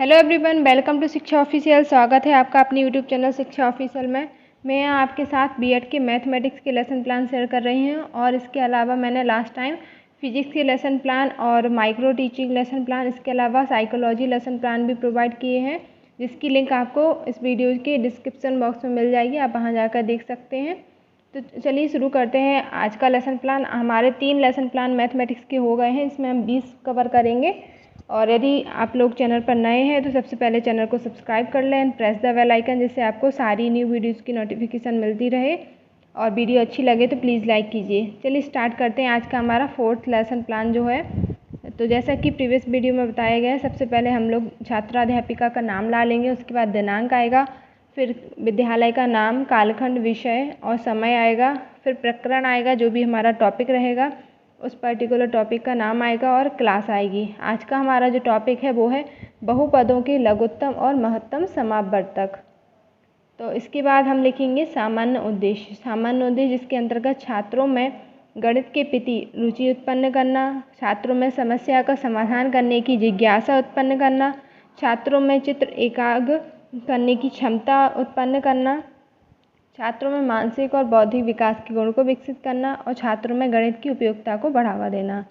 Hello everyone, welcome to शिक्षा official. स्वागत है आपका अपने यूट्यूब चैनल शिक्षा ऑफिशियल में। मैं यहाँ आपके साथ बीएड के मैथमेटिक्स के लेसन प्लान शेयर कर रही हूँ और इसके अलावा मैंने लास्ट टाइम फिजिक्स के लेसन प्लान और माइक्रो टीचिंग लेसन प्लान, इसके अलावा साइकोलॉजी लेसन प्लान भी प्रोवाइड किए हैं, जिसकी लिंक आपको इस वीडियो के डिस्क्रिप्शन बॉक्स में मिल जाएगी। आप वहाँ जाकर देख सकते हैं। तो चलिए शुरू करते हैं आज का लेसन प्लान। हमारे 3 लेसन प्लान मैथमेटिक्स के हो गए हैं, इसमें हम 20 कवर करेंगे। और यदि आप लोग चैनल पर नए हैं तो सबसे पहले चैनल को सब्सक्राइब कर लें and press the bell icon, जिससे आपको सारी न्यू वीडियोस की नोटिफिकेशन मिलती रहे। और वीडियो अच्छी लगे तो प्लीज़ लाइक कीजिए। चलिए स्टार्ट करते हैं आज का हमारा 4th लेसन प्लान जो है। तो जैसा कि प्रीवियस वीडियो में बताया गया है, सबसे पहले हम लोग छात्राध्यापिका का नाम ला लेंगे, उसके बाद दिनांक आएगा, फिर विद्यालय का नाम, कालखंड, विषय और समय आएगा, फिर प्रकरण आएगा, जो भी हमारा टॉपिक रहेगा उस पर्टिकुलर टॉपिक का नाम आएगा और क्लास आएगी। आज का हमारा जो टॉपिक है वो है बहुपदों के लघुत्तम और महत्तम समापवर्तक। तो इसके बाद हम लिखेंगे सामान्य उद्देश्य। सामान्य उद्देश्य जिसके अंतर्गत छात्रों में गणित के प्रति रुचि उत्पन्न करना, छात्रों में समस्या का समाधान करने की जिज्ञासा उत्पन्न करना, छात्रों में चित्र एकाग्र करने की क्षमता उत्पन्न करना, छात्रों में मानसिक और बौद्धिक विकास के गुण को विकसित करना और छात्रों में गणित की उपयोगिता को बढ़ावा देना।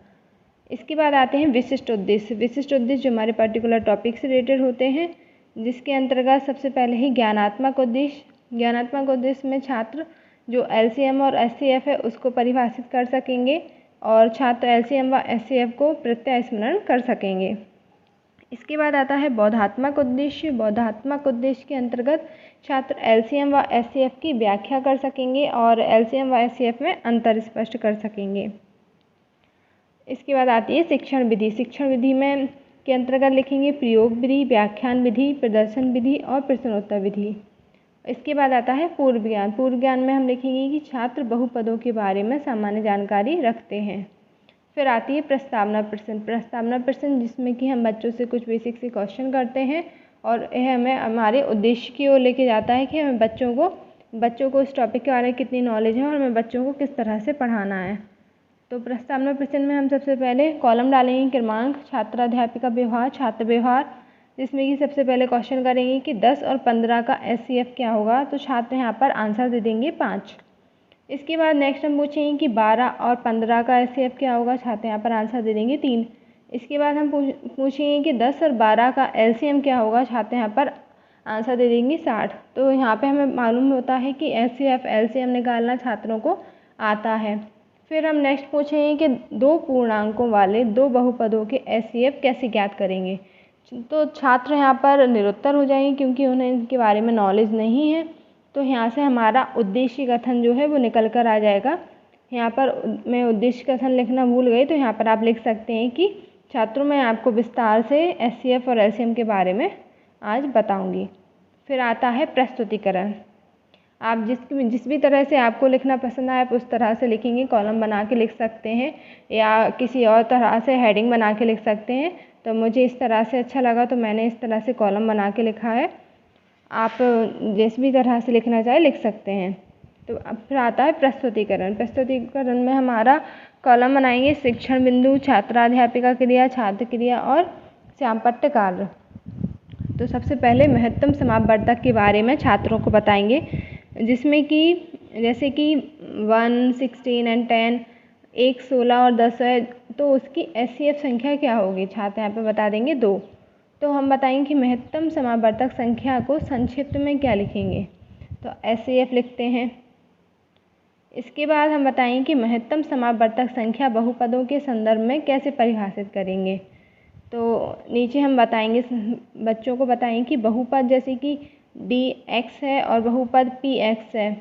इसके बाद आते हैं विशिष्ट उद्देश्य। विशिष्ट उद्देश्य जो हमारे पर्टिकुलर टॉपिक से रिलेटेड होते हैं, जिसके अंतर्गत सबसे पहले ही ज्ञानात्मक उद्देश्य। ज्ञानात्मक उद्देश्य में छात्र जो एलसीएम और एचसीएफ है उसको परिभाषित कर सकेंगे और छात्र एलसीएम व एचसीएफ को प्रत्यय स्मरण कर सकेंगे। इसके बाद आता है बौद्धात्मक उद्देश्य। बौद्धात्मक उद्देश्य के अंतर्गत छात्र एलसीएम व एचसीएफ की व्याख्या कर सकेंगे और एलसीएम व एचसीएफ में अंतर स्पष्ट कर सकेंगे। इसके बाद आती है शिक्षण विधि। शिक्षण विधि में के अंतर्गत लिखेंगे प्रयोग विधि, व्याख्यान विधि, प्रदर्शन विधि और प्रश्नोत्तर विधि। इसके बाद आता है पूर्व ज्ञान। पूर्व ज्ञान में हम लिखेंगे कि छात्र बहुपदों के बारे में सामान्य जानकारी रखते हैं। फिर आती है प्रस्तावना प्रश्न। प्रस्तावना प्रश्न जिसमें कि हम बच्चों से कुछ बेसिक से क्वेश्चन करते हैं और यह हमें हमारे उद्देश्य की ओर लेके जाता है कि हमें बच्चों को इस टॉपिक के बारे में कितनी नॉलेज है और हमें बच्चों को किस तरह से पढ़ाना है। तो प्रस्तावना प्रश्न में हम सबसे पहले कॉलम डालेंगे क्रमांक, छात्राध्यापिका व्यवहार, छात्र व्यवहार, जिसमें कि सबसे पहले क्वेश्चन करेंगे कि 10 और 15 का एचसीएफ क्या होगा। तो छात्र यहाँ पर आंसर दे देंगे 5। इसके बाद नेक्स्ट हम पूछेंगे कि 12 और 15 का एचसीएफ क्या होगा। छात्र यहाँ पर आंसर दे देंगे 3। इसके बाद हम पूछेंगे कि 10 और 12 का एलसीएम क्या होगा। छात्र यहाँ पर आंसर दे देंगे 60। तो यहाँ पे हमें मालूम होता है कि एचसीएफ एलसीएम निकालना छात्रों को आता है। फिर हम नेक्स्ट पूछेंगे कि 2 पूर्णांकों वाले 2 बहुपदों के एचसीएफ कैसे ज्ञात करेंगे। तो छात्र यहाँ पर निरुत्तर हो जाएंगे क्योंकि उन्हें इनके बारे में नॉलेज नहीं है। तो यहाँ से हमारा उद्देश्य कथन जो है वो निकल कर आ जाएगा। यहाँ पर मैं उद्देश्य कथन लिखना भूल गई, तो यहाँ पर आप लिख सकते हैं कि छात्रों में आपको विस्तार से एचसीएफ और एलसीएम के बारे में आज बताऊंगी। फिर आता है प्रस्तुतिकरण। आप जिस भी तरह से आपको लिखना पसंद आए आप उस तरह से लिखेंगे। कॉलम बना के लिख सकते हैं या किसी और तरह से हेडिंग बना के लिख सकते हैं। तो मुझे इस तरह से अच्छा लगा तो मैंने इस तरह से कॉलम बना के लिखा है। आप जिस भी तरह से लिखना चाहे लिख सकते हैं। तो अब फिर आता है प्रस्तुतिकरण। प्रस्तुतिकरण में हमारा कॉलम बनाएंगे शिक्षण बिंदु, छात्राध्यापिका क्रिया, छात्र क्रिया और श्यामपट्ट कार्य। तो सबसे पहले महत्तम समापवर्तक के बारे में छात्रों को बताएंगे, जिसमें कि जैसे कि 1, 16 एंड 10, 1, 16 और 10 है, तो उसकी एचसीएफ संख्या क्या होगी। छात्र यहाँ पे बता देंगे 2। तो हम बताएंगे कि महत्तम समापवर्तक संख्या को संक्षिप्त में क्या लिखेंगे। तो एचसीएफ लिखते हैं। इसके बाद हम बताएंगे कि महत्तम समापवर्तक संख्या बहुपदों के संदर्भ में कैसे परिभाषित करेंगे। तो नीचे हम बताएंगे, बच्चों को बताएंगे कि बहुपद जैसे कि dx है और बहुपद px है,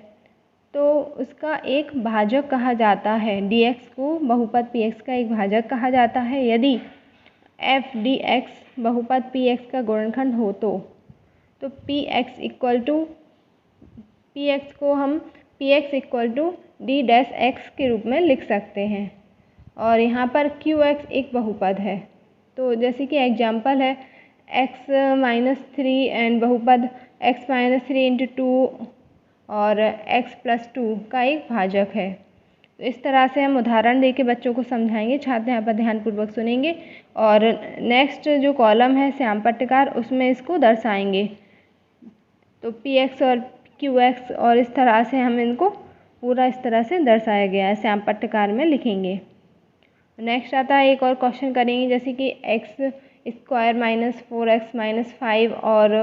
तो उसका एक भाजक कहा जाता है। dx को बहुपद px का एक भाजक कहा जाता है। यदि f dx बहुपद px का गुणनखंड हो तो px को हम px d डैश x के रूप में लिख सकते हैं। और यहाँ पर qx एक बहुपद है। तो जैसे कि एग्जाम्पल है x-3 एंड बहुपद x-3 इंटू 2 और x+2 का एक भाजक है। तो इस तरह से हम उदाहरण देके बच्चों को समझाएंगे। छात्र यहाँ पर ध्यानपूर्वक सुनेंगे और नेक्स्ट जो कॉलम है श्याम पट्टकार, उसमें इसको दर्शाएंगे। तो Px और Qx और इस तरह से हम इनको पूरा इस तरह से दर्शाया गया है, श्याम पट्टकार में लिखेंगे। नेक्स्ट आता है एक और क्वेश्चन करेंगे, जैसे कि x² - 4x - 5 और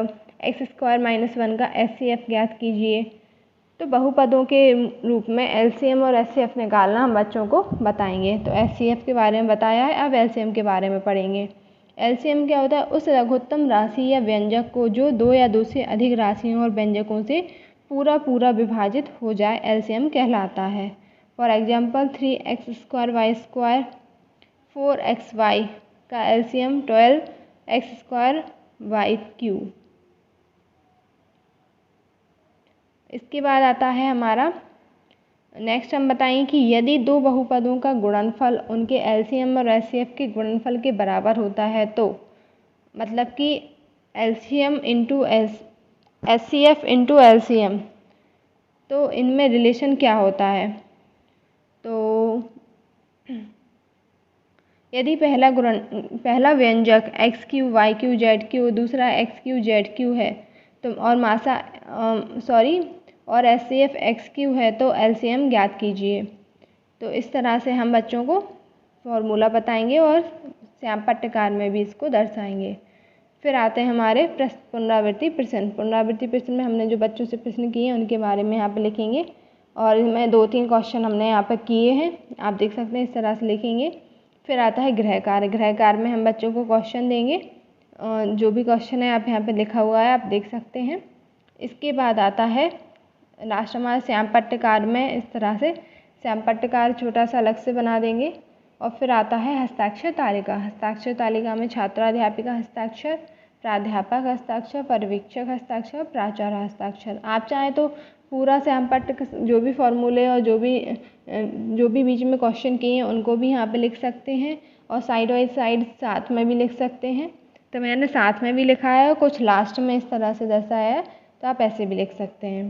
x² - 1 का HCF ज्ञात कीजिए। तो बहुपदों के रूप में LCM और HCF निकालना हम बच्चों को बताएंगे। तो HCF के बारे में बताया है, अब LCM के बारे में पढ़ेंगे। LCM क्या होता है? उस लघुत्तम राशि या व्यंजक को जो 2 या 2 से अधिक राशियों और व्यंजकों से पूरा विभाजित हो जाए, LCM कहलाता है। For example 3x² y² 4xy का LCM 12x² y³। इसके बाद आता है हमारा नेक्स्ट, हम बताएंगे कि यदि दो बहुपदों का गुणनफल उनके LCM और HCF के गुणनफल के बराबर होता है, तो मतलब कि LCM into HCF into LCM, तो इनमें रिलेशन क्या होता है? तो यदि पहला व्यंजक x³ y³ z³ दूसरा x³ z³ है तो और HCF x³ है, तो LCM ज्ञात कीजिए। तो इस तरह से हम बच्चों को फॉर्मूला बताएंगे और श्याम पट्टकार में भी इसको दर्शाएंगे। फिर आते हैं हमारे पुनरावृत्ति प्रश्न में हमने जो बच्चों से प्रश्न किए हैं उनके बारे में यहाँ पे लिखेंगे। और इसमें 2-3 क्वेश्चन हमने यहाँ पर किए हैं, आप देख सकते हैं, इस तरह से लिखेंगे। फिर आता है गृह कार्य में हम बच्चों को क्वेश्चन देंगे, जो भी क्वेश्चन है आप यहाँ पे लिखा हुआ है, आप देख सकते हैं। इसके बाद आता है लास्ट हमारा श्याम पट्टकार में, इस तरह से श्याम पट्टकार छोटा सा अलग से बना देंगे। और फिर आता है हस्ताक्षर तालिका में छात्राध्यापिका हस्ताक्षर, प्राध्यापक हस्ताक्षर, पर्यवेक्षक हस्ताक्षर, प्राचार्य हस्ताक्षर। आप चाहें तो पूरा श्याम पट्टकार जो भी फॉर्मूले और जो भी बीच में क्वेश्चन किए हैं उनको भी यहाँ पे लिख सकते हैं, और साइड बाई साइड साथ में भी लिख सकते हैं। तो मैंने साथ में भी लिखा है और कुछ लास्ट में इस तरह से दर्शाया है, तो आप ऐसे भी लिख सकते हैं।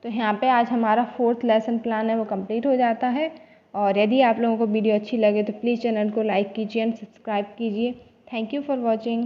तो यहाँ पे आज हमारा 4th लेसन प्लान है वो कंप्लीट हो जाता है। और यदि आप लोगों को वीडियो अच्छी लगे तो प्लीज़ चैनल को लाइक कीजिए एंड सब्सक्राइब कीजिए। Thank you for watching.